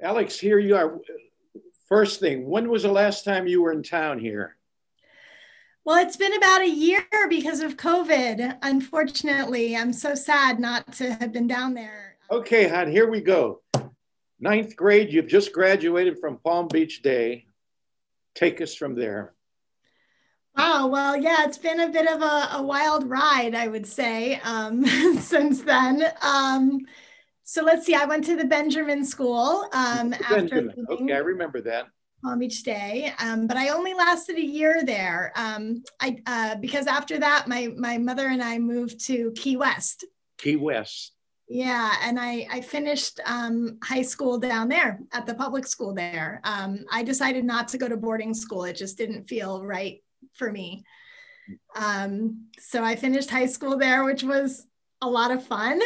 Alex, here you are. First thing, when was the last time you were in town here? Well, it's been about a year because of COVID. Unfortunately, I'm so sad not to have been down there. Okay, hon, here we go. Ninth grade, you've just graduated from Palm Beach Day. Take us from there. Wow. Well, yeah, it's been a bit of a wild ride, I would say, since then. So let's see. I went to the Benjamin School after Benjamin. Okay, I leaving remember that. Palm Beach Day, but I only lasted a year there. Because after that, my mother and I moved to Key West. Key West. Yeah, and I finished high school down there at the public school there. I decided not to go to boarding school. It just didn't feel right for me. So I finished high school there, which was a lot of fun.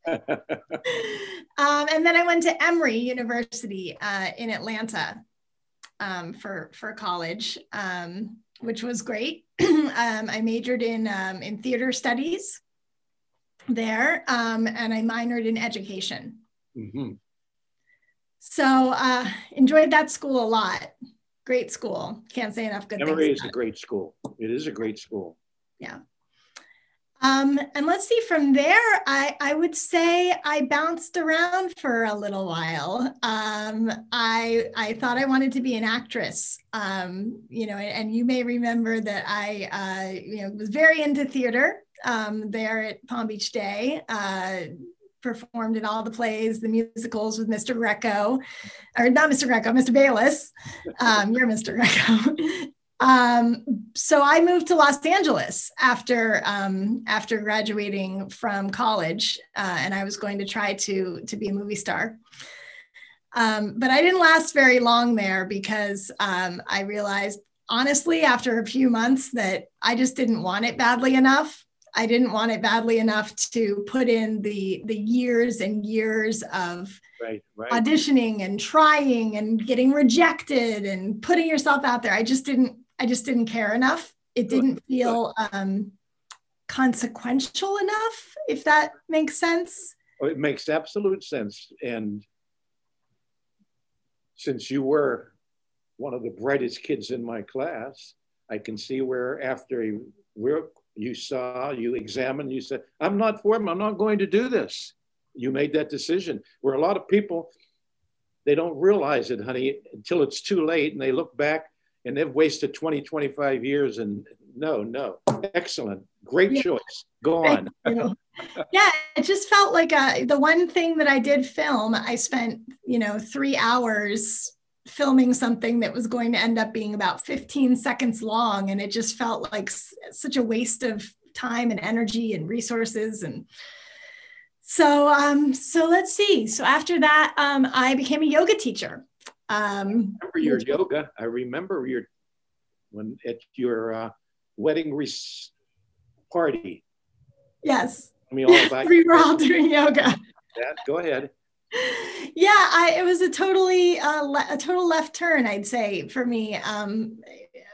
And then I went to Emory University in Atlanta for college, which was great. I majored in theater studies there, and I minored in education. Mm-hmm. So enjoyed that school a lot. Great school. Can't say enough good things. Emory is a great school. It is a great school. Yeah. And let's see, from there, I would say I bounced around for a little while. I thought I wanted to be an actress, and you may remember that I was very into theater there at Palm Beach Day. Performed in all the plays, the musicals with Mr. Greco, or not Mr. Greco, Mr. Bayless. You're Mr. Greco. So I moved to Los Angeles after graduating from college, and I was going to try to be a movie star. But I didn't last very long there because I realized, honestly, after a few months, that I just didn't want it badly enough. I didn't want it badly enough to put in the years and years of auditioning and trying and getting rejected and putting yourself out there. I just didn't care enough. It didn't feel consequential enough, if that makes sense. Oh, it makes absolute sense. And since you were one of the brightest kids in my class, I can see where after you examined, you said, I'm not for him, I'm not going to do this. You made that decision. Where a lot of people, they don't realize it, honey, until it's too late, and they look back and they've wasted 20, 25 years. And no, excellent. Great choice. Go on. Yeah, it just felt like the one thing that I did film, I spent, 3 hours filming something that was going to end up being about 15 seconds long. And it just felt like such a waste of time and energy and resources. And so let's see. So after that, I became a yoga teacher. I remember your yoga. I remember at your wedding party. Yes. I mean, all about we were all doing yoga. Yeah, go ahead. Yeah, it was a total left turn, I'd say, for me.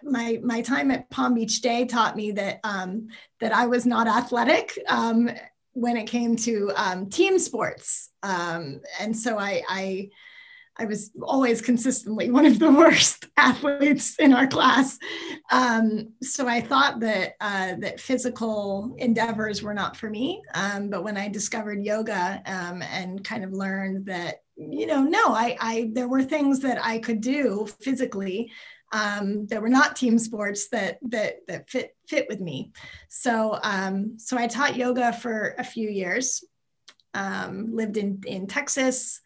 My time at Palm Beach Day taught me that I was not athletic when it came to team sports, and so I was always consistently one of the worst athletes in our class. So I thought that physical endeavors were not for me. But when I discovered yoga and kind of learned that, there were things that I could do physically that were not team sports that fit with me. So I taught yoga for a few years, lived in Texas.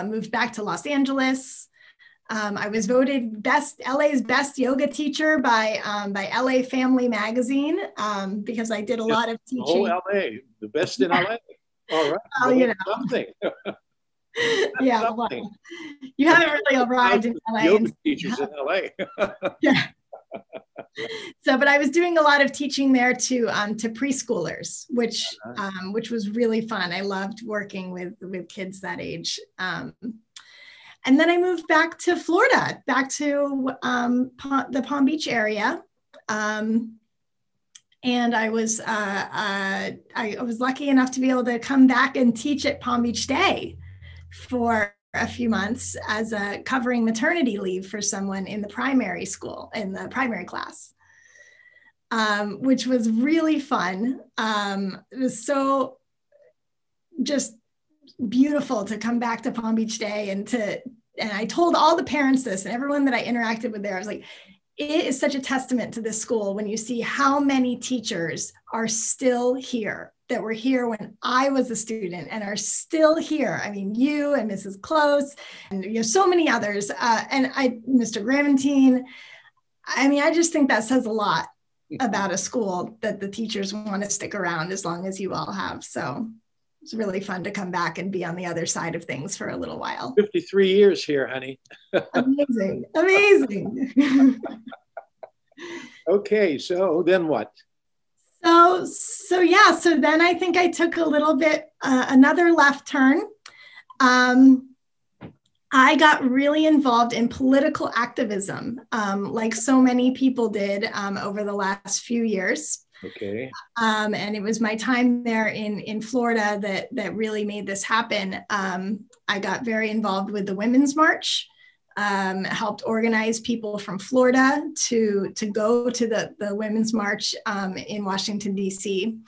Moved back to Los Angeles. I was voted LA's best yoga teacher by LA Family Magazine because I did a lot of teaching. Oh, LA, the best in LA. All right. Well, something. Yeah, something. Well, you haven't really arrived in LA. Yoga teachers in LA. Yeah. So, but I was doing a lot of teaching there to preschoolers, which was really fun. I loved working with kids that age. And then I moved back to Florida, back to the Palm Beach area. And I was lucky enough to be able to come back and teach at Palm Beach Day for a few months as a covering maternity leave for someone in the primary school, in the primary class, which was really fun. It was so just beautiful to come back to Palm Beach Day and I told all the parents this and everyone that I interacted with there, I was like, it is such a testament to this school when you see how many teachers are still here that were here when I was a student and are still here. I mean, you and Mrs. Close and so many others, Mr. Graventine. I mean, I just think that says a lot about a school that the teachers want to stick around as long as you all have. So it's really fun to come back and be on the other side of things for a little while. 53 years here, honey. Amazing, amazing. Okay, so then what? So then I think I took a little bit, another left turn. I got really involved in political activism, like so many people did over the last few years. Okay. And it was my time there in Florida that really made this happen. I got very involved with the Women's March, helped organize people from Florida to go to the Women's March in Washington, D.C.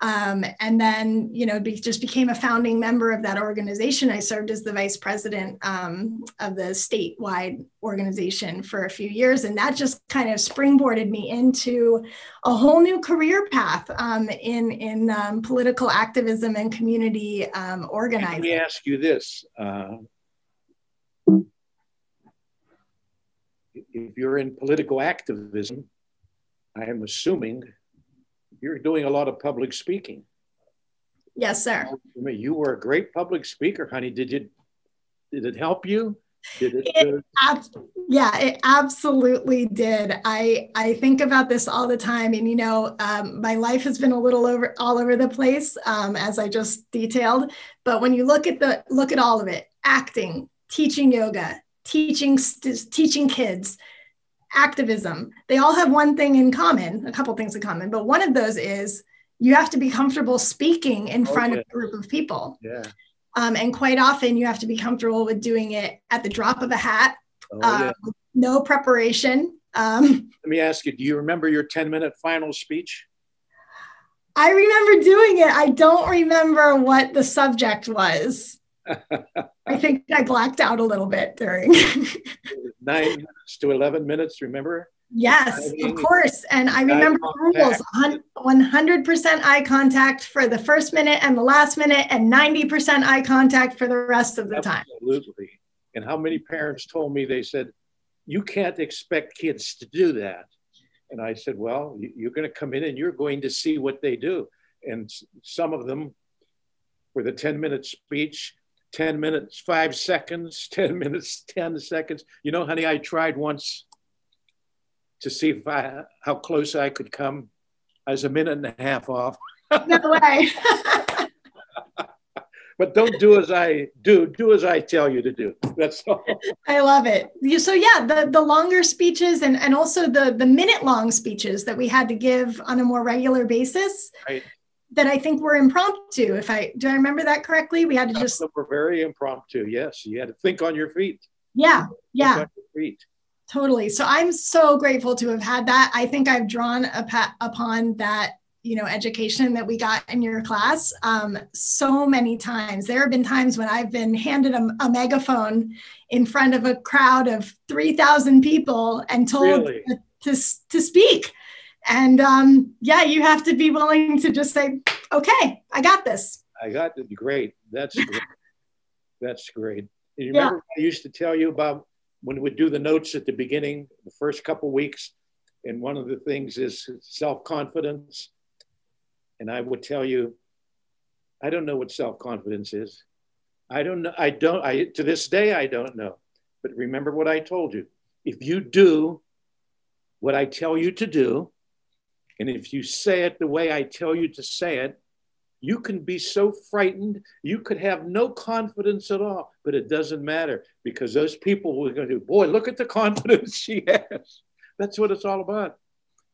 And then, just became a founding member of that organization. I served as the vice president of the statewide organization for a few years. And that just kind of springboarded me into a whole new career path in political activism and community organizing. Let me ask you this. If you're in political activism, I am assuming you're doing a lot of public speaking. Yes, sir. You were a great public speaker, honey. Did it help you? It absolutely did. I think about this all the time, and my life has been a little all over the place, as I just detailed. But when you look at all of it, acting, teaching yoga, teaching kids, activism, they all have one thing in common, a couple things in common, but one of those is you have to be comfortable speaking in front of a group of people. Yeah. And quite often you have to be comfortable with doing it at the drop of a hat, with no preparation. Let me ask you, do you remember your 10-minute final speech? I remember doing it. I don't remember what the subject was. I think I blacked out a little bit during 9 minutes to 11 minutes, remember? Yes, of course. And I remember the rules, 100% eye contact for the first minute and the last minute, and 90% eye contact for the rest of the time. Absolutely. And how many parents told me, they said, you can't expect kids to do that. And I said, well, you're going to come in and you're going to see what they do. And some of them, for the 10-minute speech, 10 minutes, 5 seconds, 10 minutes, 10 seconds. Honey, I tried once to see how close I could come. I was a minute and a half off. No way. But don't do as I do as I tell you to do. That's all. I love it. So the longer speeches and also the minute long speeches that we had to give on a more regular basis. Right. That I think were impromptu. Do I remember that correctly? We had to just. Were very impromptu. Yes, you had to think on your feet. Yeah, think on your feet. Totally. So I'm so grateful to have had that. I think I've drawn upon that, education that we got in your class so many times. There have been times when I've been handed a megaphone in front of a crowd of 3,000 people and told to speak. And you have to be willing to just say, okay, I got this. I got it. Great. That's great. That's great. And you remember I used to tell you about when we do the notes at the beginning, the first couple of weeks, and one of the things is self-confidence. And I would tell you, I don't know what self-confidence is. I don't know. To this day, I don't know. But remember what I told you. If you do what I tell you to do, and if you say it the way I tell you to say it, you can be so frightened, you could have no confidence at all, but it doesn't matter because those people were going to, boy, look at the confidence she has. That's what it's all about.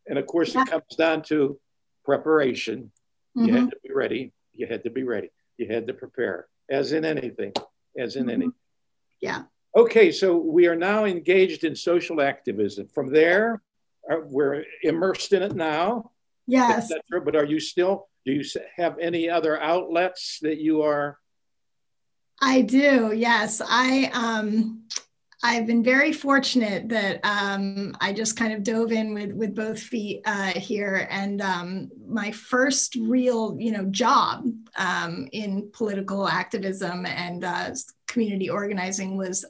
And of course, it comes down to preparation. Mm-hmm. You had to be ready. You had to be ready. You had to prepare, as in anything, Okay, so we are now engaged in social activism. From there, we're immersed in it now, Yes, etc. But are you still, do you have any other outlets that you are? I do. Yes, I've been very fortunate that I just kind of dove in with both feet here, and my first real, job in political activism and community organizing was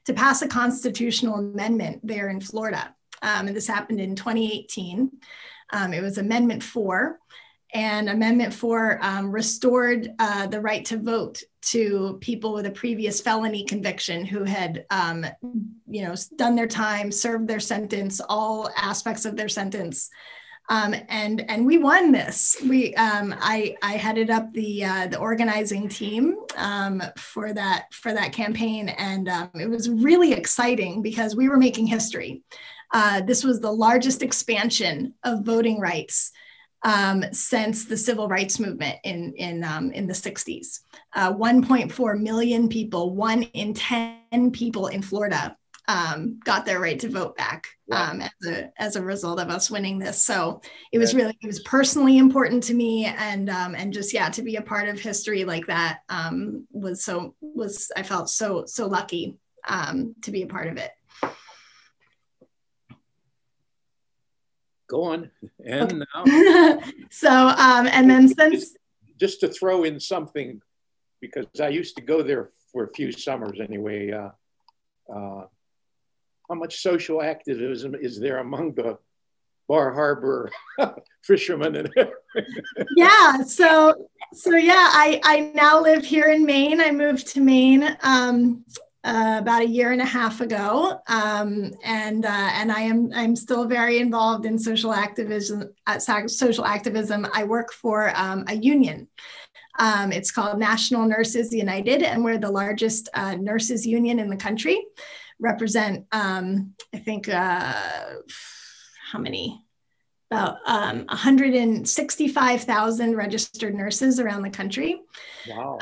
to pass a constitutional amendment there in Florida, and this happened in 2018. It was Amendment 4. And Amendment 4 restored the right to vote to people with a previous felony conviction who had, done their time, served their sentence, all aspects of their sentence. And we won this. I headed up the organizing team for that campaign, and it was really exciting because we were making history. This was the largest expansion of voting rights since the civil rights movement in the 60s. 1.4 million people, 1 in 10 people in Florida got their right to vote back as a result of us winning this. So it was personally important to me, and just to be a part of history like that I felt so lucky to be a part of it. Go on. And now. So, and then since. Just to throw in something, because I used to go there for a few summers anyway. How much social activism is there among the Bar Harbor fishermen and everything? Yeah. So I now live here in Maine. I moved to Maine about 1.5 years ago, and I'm still very involved in social activism. I work for a union. It's called National Nurses United, and we're the largest nurses union in the country. Represent, I think, how many? About 165,000 registered nurses around the country. Wow.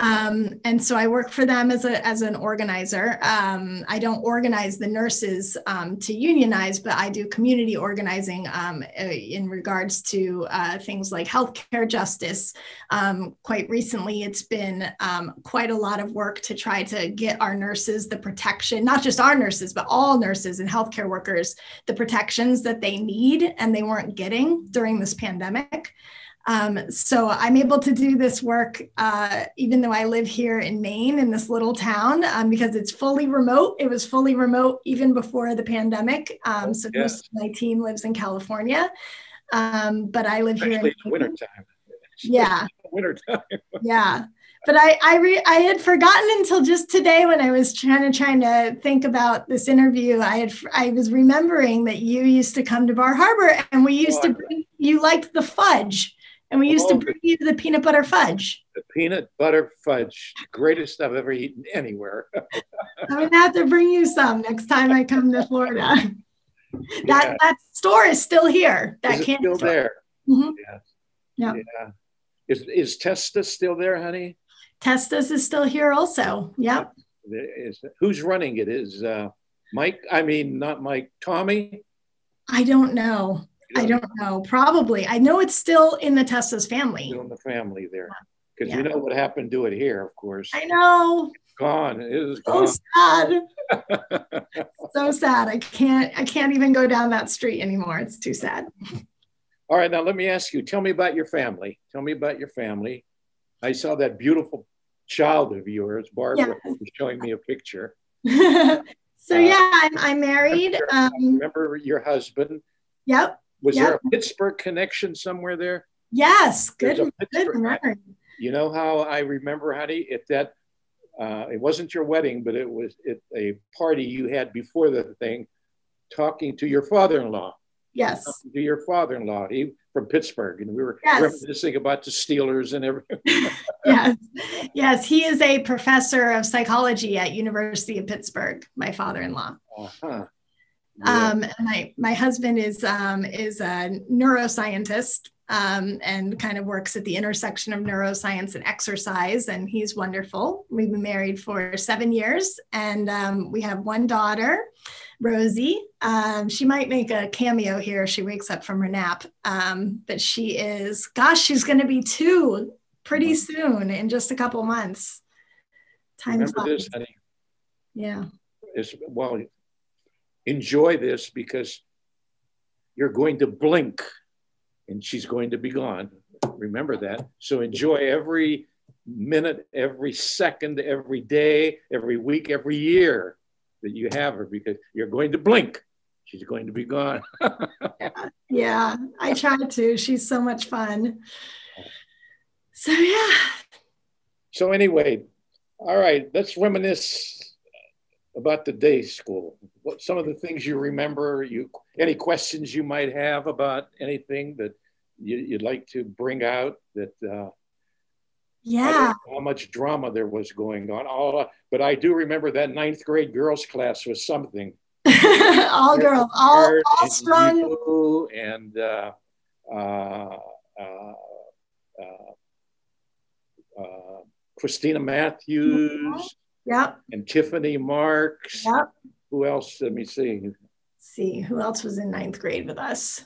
And so I work for them as an organizer. I don't organize the nurses to unionize, but I do community organizing in regards to things like healthcare justice. Quite recently, it's been quite a lot of work to try to get our nurses the protection, not just our nurses, but all nurses and healthcare workers, the protections that they need and they weren't getting during this pandemic. So I'm able to do this work even though I live here in Maine in this little town because it's fully remote. It was fully remote even before the pandemic. So most of my team lives in California, but I live here in wintertime. Yeah. Wintertime. Yeah. But I had forgotten until just today when I was trying to think about this interview. I was remembering that you used to come to Bar Harbor, and we used to bring, you liked the fudge, and we used to bring you the peanut butter fudge. The peanut butter fudge, greatest I've ever eaten anywhere. I'm gonna have to bring you some next time I come to Florida. That store is still here. That can't still there. Mm-hmm. Yeah. Is Testa still there, honey? Testa's is still here also. Yep. Who's running it? Is Mike? I mean, not Mike. Tommy? I don't know. I don't know. Probably. I know it's still in the Testa's family. Still in the family there. Because you know what happened to it here, of course. I know. It's gone. It is so gone. Sad. So sad. I can't even go down that street anymore. It's too sad. All right, now let me ask you, tell me about your family. Tell me about your family. I saw that beautiful child of yours, Barbara, was showing me a picture. So I'm married. Remember your husband? Yep. Was there a Pittsburgh connection somewhere there? Yes, good memory. You know how I remember, honey, it wasn't your wedding, but it was a party you had before the thing, talking to your father-in-law. Yes. To your father-in-law, he from Pittsburgh, and we were reminiscing about the Steelers and everything. Yes, he is a professor of psychology at University of Pittsburgh. My father-in-law. Uh-huh. My husband is a neuroscientist, and kind of works at the intersection of neuroscience and exercise. And he's wonderful. We've been married for 7 years, and we have one daughter, Rosie. She might make a cameo here if she wakes up from her nap. But she is, gosh, she's going to be 2 pretty soon, in just a couple months. Remember this, honey. Yeah. Well, enjoy this, because you're going to blink and she's going to be gone. Remember that. So enjoy every minute, every second, every day, every week, every year that you have her, because you're going to blink. She's going to be gone. Yeah, I try to. She's so much fun. So, yeah. So anyway, all right, let's reminisce about the day school. What some of the things you remember, any questions you might have about anything that you'd like to bring out, that yeah, how much drama there was going on. But I do remember that 9th grade girls class was something. All girls, all strong. And Christina Matthews. Yep. And Tiffany Marks. Yep. Who else? Let me see. See, who else was in 9th grade with us?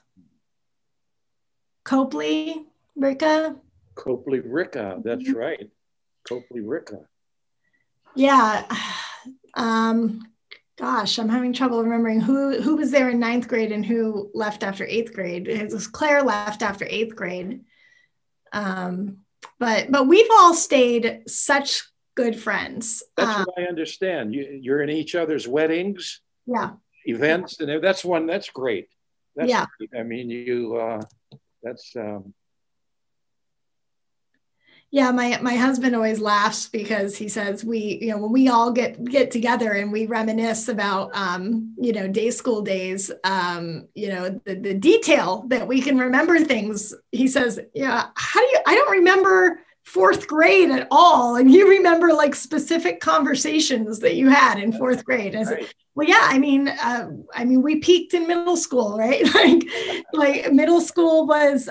Copley, Ricka. Copley Ricka, that's right. Copley Ricka. Yeah. Gosh, I'm having trouble remembering who was there in 9th grade and who left after 8th grade. It was Claire left after 8th grade. But we've all stayed such good friends. That's what I understand. You're in each other's weddings, yeah, events, and that's great. That's yeah. great. I mean, that's. Yeah, my husband always laughs because he says when we all get together and we reminisce about day school days, the detail that we can remember things. He says, yeah, I don't remember 4th grade at all, and you remember like specific conversations that you had in 4th grade. And I said, well, yeah, I mean, we peaked in middle school, right? like middle school was,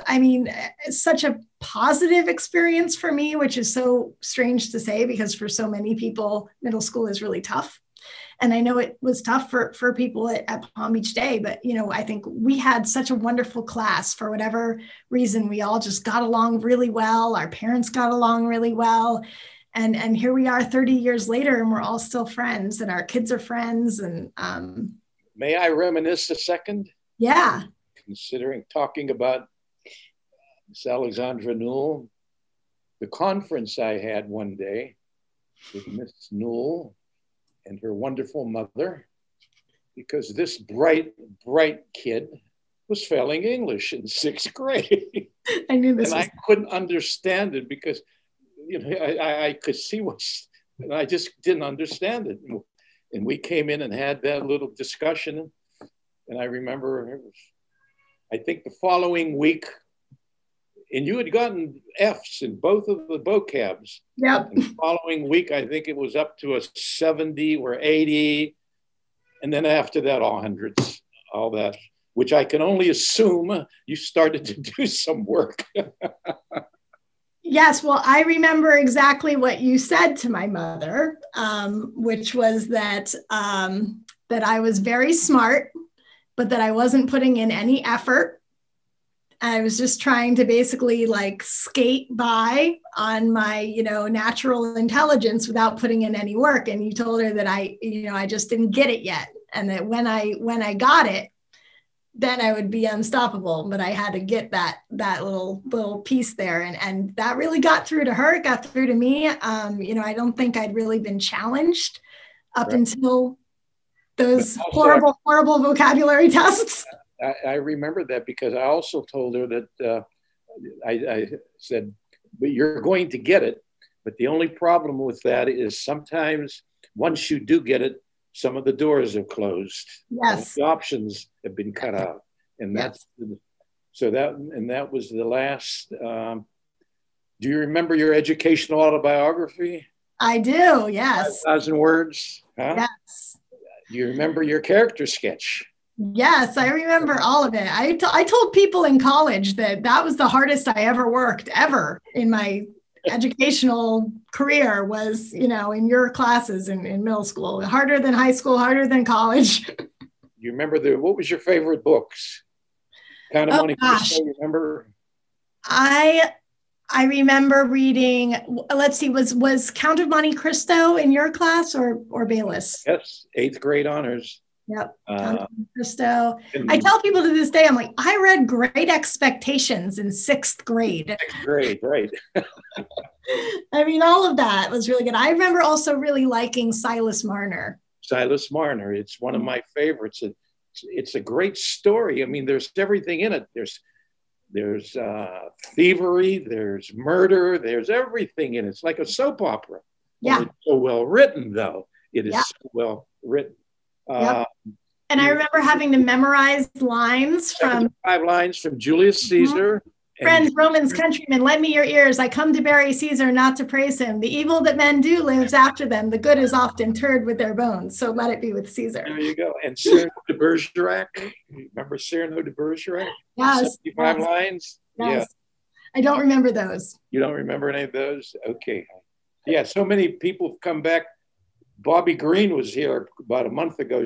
such a positive experience for me, which is so strange to say, because for so many people, middle school is really tough. And I know it was tough for people at Palm Beach Day, but, I think we had such a wonderful class. For whatever reason, we all just got along really well. Our parents got along really well. And here we are 30 years later, and we're all still friends, and our kids are friends. And may I reminisce a second? Yeah. Considering talking about Miss Alexandra Newell, the conference I had one day with Miss Newell and her wonderful mother, because this bright kid was failing English in 6th grade. I knew this. And I couldn't understand it, because I could see and I just didn't understand it. And we came in and had that little discussion. And I remember, I think the following week, and you had gotten Fs in both of the vocabs. Yep. And the following week, I think it was up to a 70 or 80. And then after that, all hundreds, all that, which I can only assume you started to do some work. Yes, well, I remember exactly what you said to my mother, which was that I was very smart, but that I wasn't putting in any effort. I was just trying to basically like skate by on my, natural intelligence without putting in any work. And you told her that I just didn't get it yet. And that when I got it, then I would be unstoppable. But I had to get that little piece there. And that really got through to her. It got through to me. I don't think I'd really been challenged up until those horrible vocabulary tests. I remember that, because I also told her that I said, but you're going to get it. But the only problem with that is sometimes once you do get it, some of the doors have closed. Yes. The options have been cut out. And that was the last. Do you remember your educational autobiography? I do, yes. 5,000 words. Huh? Yes. Do you remember your character sketch? Yes, I remember all of it. I told people in college that that was the hardest I ever worked ever in my educational career was, in your classes in middle school, harder than high school, harder than college. You remember what was your favorite books? Count of Oh Monte gosh. Cristo, remember? I remember reading, let's see, was Count of Monte Cristo in your class or Bayless? Yes, 8th grade honors. Yep. Count of Monte Cristo. I tell people to this day, I'm like, I read Great Expectations in 6th grade. 6th grade, right. I mean, all of that was really good. I remember also really liking Silas Marner. Silas Marner, it's one of my favorites. It's a great story. I mean, there's everything in it. There's thievery, there's murder, there's everything in it. It's like a soap opera. Yeah. Well, it's so well written, though. It is so well written. Yep. And I remember having to memorize lines from 5 lines from Julius Caesar. Friends, Romans, countrymen, lend me your ears. I come to bury Caesar, not to praise him. The evil that men do lives after them. The good is often interred with their bones. So let it be with Caesar. There you go. And Cyrano de Bergerac. Remember Cyrano de Bergerac? Yes. 75 lines? Yes. Yeah. I don't remember those. You don't remember any of those? Okay. Yeah, so many people have come back. Bobby Green was here about a month ago.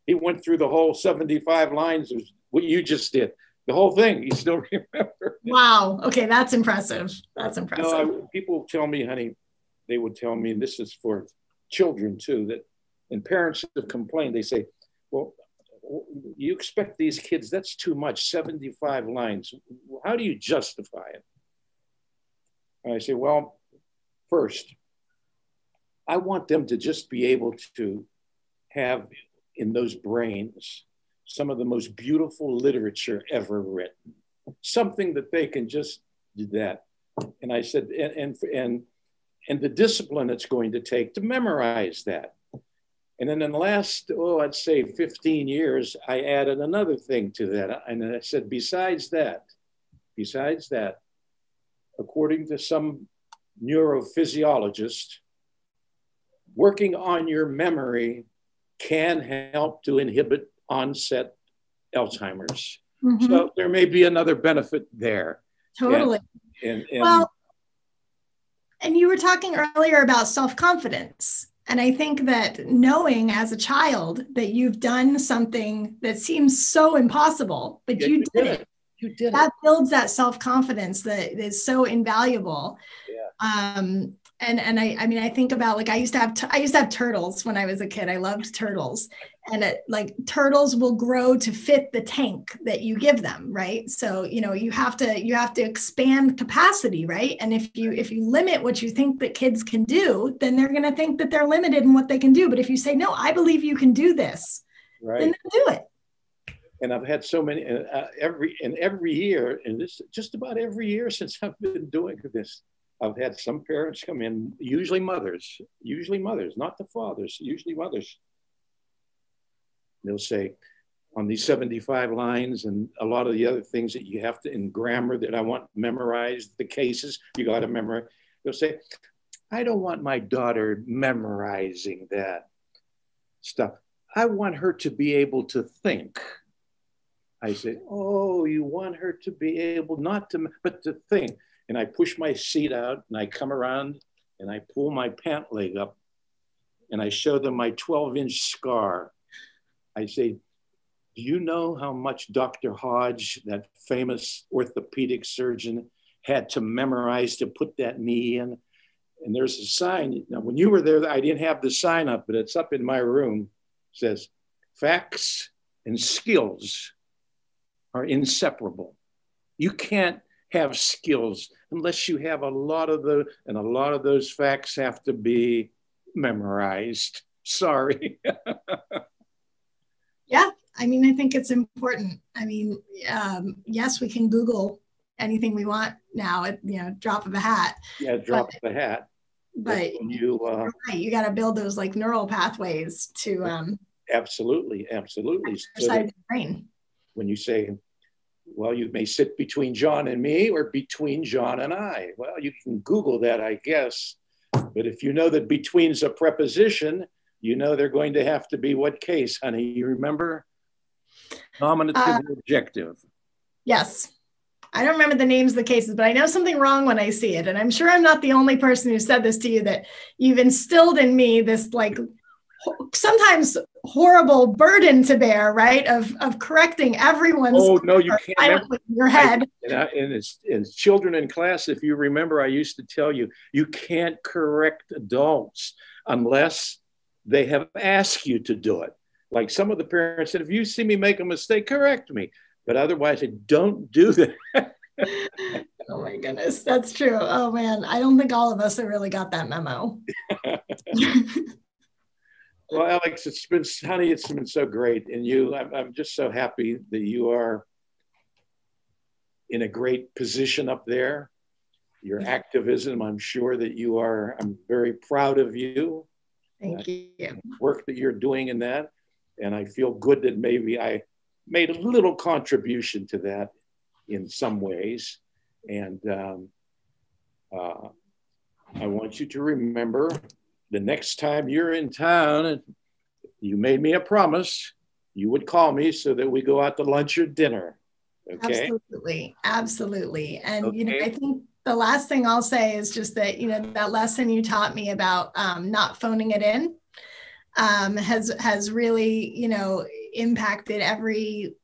He went through the whole 75 lines of what you just did. The whole thing, you still remember. Wow. Okay, that's impressive. That's impressive. No, people tell me, honey, they would tell me, and this is for children too, that, and parents have complained, they say, well, you expect these kids, that's too much, 75 lines. How do you justify it? And I say, well, first, I want them to just be able to have in those brains some of the most beautiful literature ever written, something that they can just do that. And I said, and the discipline it's going to take to memorize that. And then in the last, I'd say 15 years, I added another thing to that. And I said, besides that, according to some neurophysiologist, working on your memory can help to inhibit onset Alzheimer's. Mm-hmm. So there may be another benefit there. Totally. And you were talking earlier about self-confidence. And I think that knowing as a child that you've done something that seems so impossible, but you did it. You did that builds that self-confidence that is so invaluable. Yeah. And I mean, I think about, like, I used to have turtles when I was a kid. I loved turtles, and turtles will grow to fit the tank that you give them, right? So, you have to expand capacity, right? And if you limit what you think that kids can do, then they're going to think that they're limited in what they can do. But if you say, no, I believe you can do this, right, then they'll do it. And I've had so many, every year, and this just about every year since I've been doing this, I've had some parents come in, usually mothers, not the fathers, usually mothers. They'll say, on these 75 lines and a lot of the other things that you have to, in grammar that I want memorized, the cases, you got to memorize. They'll say, I don't want my daughter memorizing that stuff. I want her to be able to think. I say, oh, you want her to be able not to, but to think. And I push my seat out and I come around and I pull my pant leg up and I show them my 12-inch scar. I say, do you know how much Dr. Hodge, that famous orthopedic surgeon, had to memorize to put that knee in? And there's a sign. Now, when you were there, I didn't have the sign up, but it's up in my room. It says, facts and skills are inseparable. You can't have skills unless you have a lot of those facts have to be memorized. Sorry. Yeah, I mean, I think it's important. I mean, yes, we can Google anything we want now at drop of a hat. Yeah, drop of a hat. But you're right, you got to build those like neural pathways to absolutely. Exercise the brain. When you say, well, you may sit between John and me or between John and I. Well, you can Google that, I guess. But if you know that between's a preposition, you know they're going to have to be what case, honey? You remember? Nominative or objective. Yes. I don't remember the names of the cases, but I know something wrong when I see it. And I'm sure I'm not the only person who said this to you, that you've instilled in me this like sometimes horrible burden to bear, right? Of correcting everyone's. Oh, no, you can't silently in your head. And as children in class, if you remember, I used to tell you, you can't correct adults unless they have asked you to do it. Like some of the parents said, if you see me make a mistake, correct me. But otherwise, I don't do that. Oh my goodness, that's true. Oh man, I don't think all of us have really got that memo. Well, Alex, it's been so great. And I'm just so happy that you are in a great position up there. Your activism, I'm sure that you are, I'm very proud of you. Thank you. Work that you're doing in that. And I feel good that maybe I made a little contribution to that in some ways. And I want you to remember the next time you're in town, you made me a promise, you would call me so that we go out to lunch or dinner. Okay? Absolutely. Absolutely. And, okay. I think the last thing I'll say is just that, that lesson you taught me about not phoning it in has really, impacted every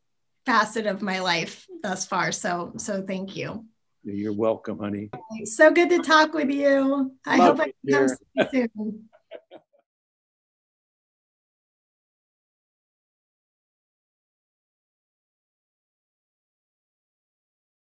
facet of my life thus far. So thank you. You're welcome, honey. So good to talk with you. I hope I can come see you soon.